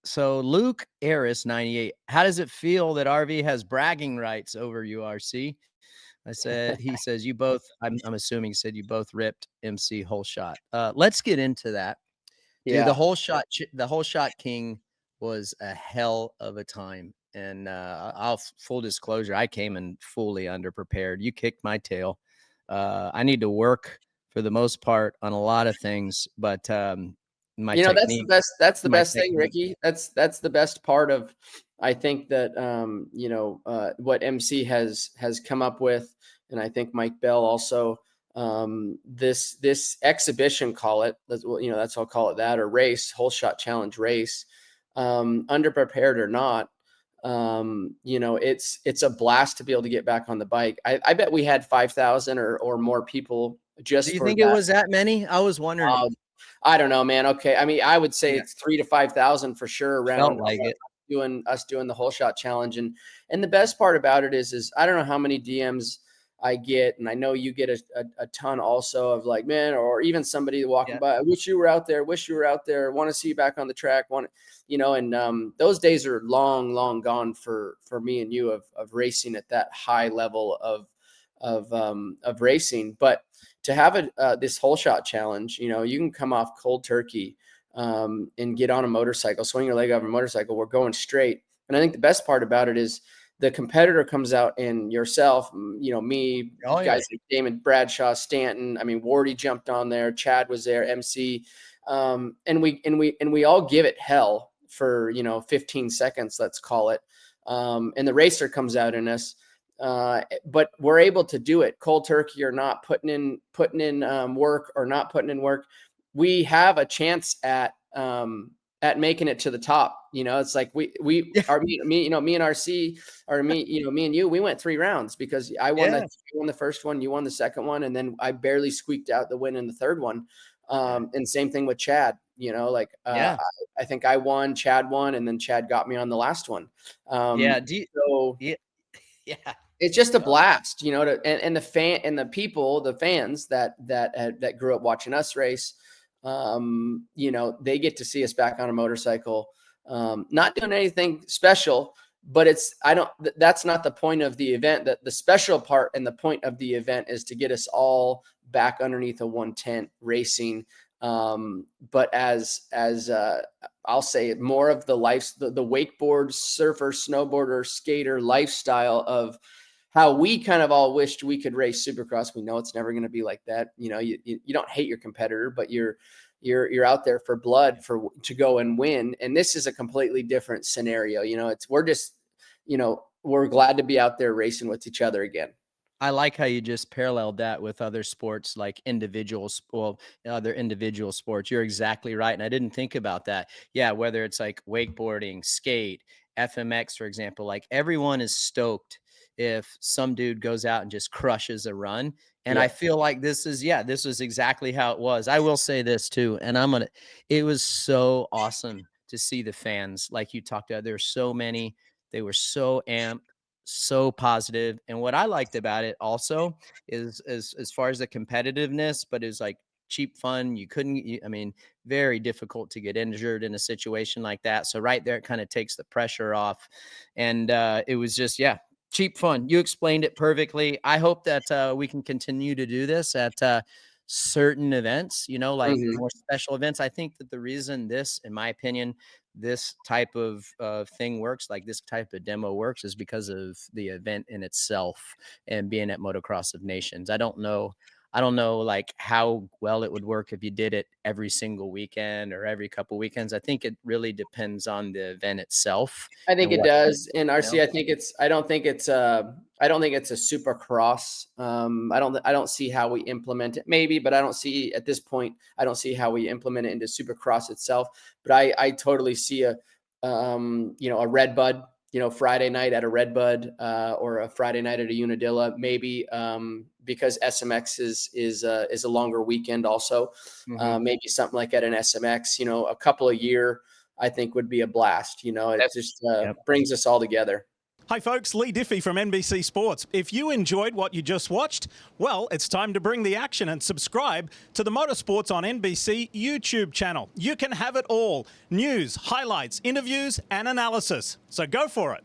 So Luke Harris 98. How does it feel that RV has bragging rights over you, RC? I said, he says, you both, I'm assuming he said you both ripped MC Holeshot. Let's get into that. Dude, Yeah. the Holeshot King was a hell of a time. And full disclosure, I came in fully underprepared. You kicked my tail. I need to work for the most part on a lot of things, but my technique, That's the my best thing, technique. Ricky. That's the best part of, I think that, what MC has come up with. And I think Mike Bell also, this exhibition, call it, that's what I'll call it, that, or race, Holeshot Challenge race, underprepared or not, it's a blast to be able to get back on the bike. I bet we had 5,000 or more people Do just you for think it that. was that many? I was wondering. I don't know, man. Okay. I mean, I would say Yeah, it's 3,000 to 5,000 for sure felt around like it. doing the Holeshot Challenge. And the best part about it is I don't know how many DMs I get, and I know you get a ton also, of like, man, or even somebody walking Yeah. by, I wish you were out there, want to see you back on the track, and those days are long, long gone for me and you of racing at that high level of racing. But to have this Holeshot Challenge, you can come off cold turkey, and get on a motorcycle, swing your leg over a motorcycle. We're going straight. And I think the best part about it is the competitor comes out, and yourself, me, Oh yeah. guys like Damon Bradshaw, Stanton. I mean, Wardy jumped on there. Chad was there, MC. And we all give it hell for, 15 seconds, let's call it. And the racer comes out in us. But we're able to do it cold turkey or not, putting in work or not putting in work. We have a chance at making it to the top. It's like me and RC, or me and you, we went 3 rounds because I won Yeah. the first one, you won the second one, and then I barely squeaked out the win in the third one. And same thing with Chad. Yeah. I think I won, Chad won, and then Chad got me on the last one. Yeah. So Yeah. Yeah. it's just a blast, and the fans that grew up watching us race, they get to see us back on a motorcycle, not doing anything special, but that's not the point of the event. That the special part and the point of the event is to get us all back underneath a one tent racing. But as I'll say, more of the wakeboard, surfer, snowboarder, skater lifestyle of how we kind of all wished we could race Supercross. We know it's never going to be like that. You don't hate your competitor, but you're out there for blood to go and win. And this is a completely different scenario. We're glad to be out there racing with each other again. I like how you just paralleled that with other sports, like other individual sports. You're exactly right. And I didn't think about that. Yeah. Whether it's like wakeboarding, skate, FMX, for example, like everyone is stoked if some dude goes out and just crushes a run. And Yeah. I feel like this was exactly how it was. I will say this too. And it was so awesome to see the fans, like you talked about. There were so many, they were so amped, so positive. And what I liked about it also is as far as the competitiveness, but it's like cheap fun. I mean, very difficult to get injured in a situation like that. So right there, it kind of takes the pressure off. And it was just, yeah, cheap fun. You explained it perfectly. I hope that we can continue to do this at certain events, like more special events. I think that the reason this, in my opinion, this type of thing works, like this type of demo works, is because of the event in itself and being at Motocross of Nations. I don't know like how well it would work if you did it every single weekend or every couple weekends. I think it really depends on the event itself. I think it does. And RC, I don't think it's a Supercross. I don't see how we implement it, maybe, but at this point, I don't see how we implement it into Supercross itself. But I totally see a Redbud, Friday night at a Redbud, or a Friday night at a Unadilla, maybe, because SMX is a longer weekend also. Maybe something like at an SMX, a couple a year, I think would be a blast. It just brings us all together. Hi folks, Lee Diffie from NBC Sports. If you enjoyed what you just watched, well, it's time to bring the action and subscribe to the Motorsports on NBC YouTube channel. You can have it all: news, highlights, interviews, and analysis. So go for it.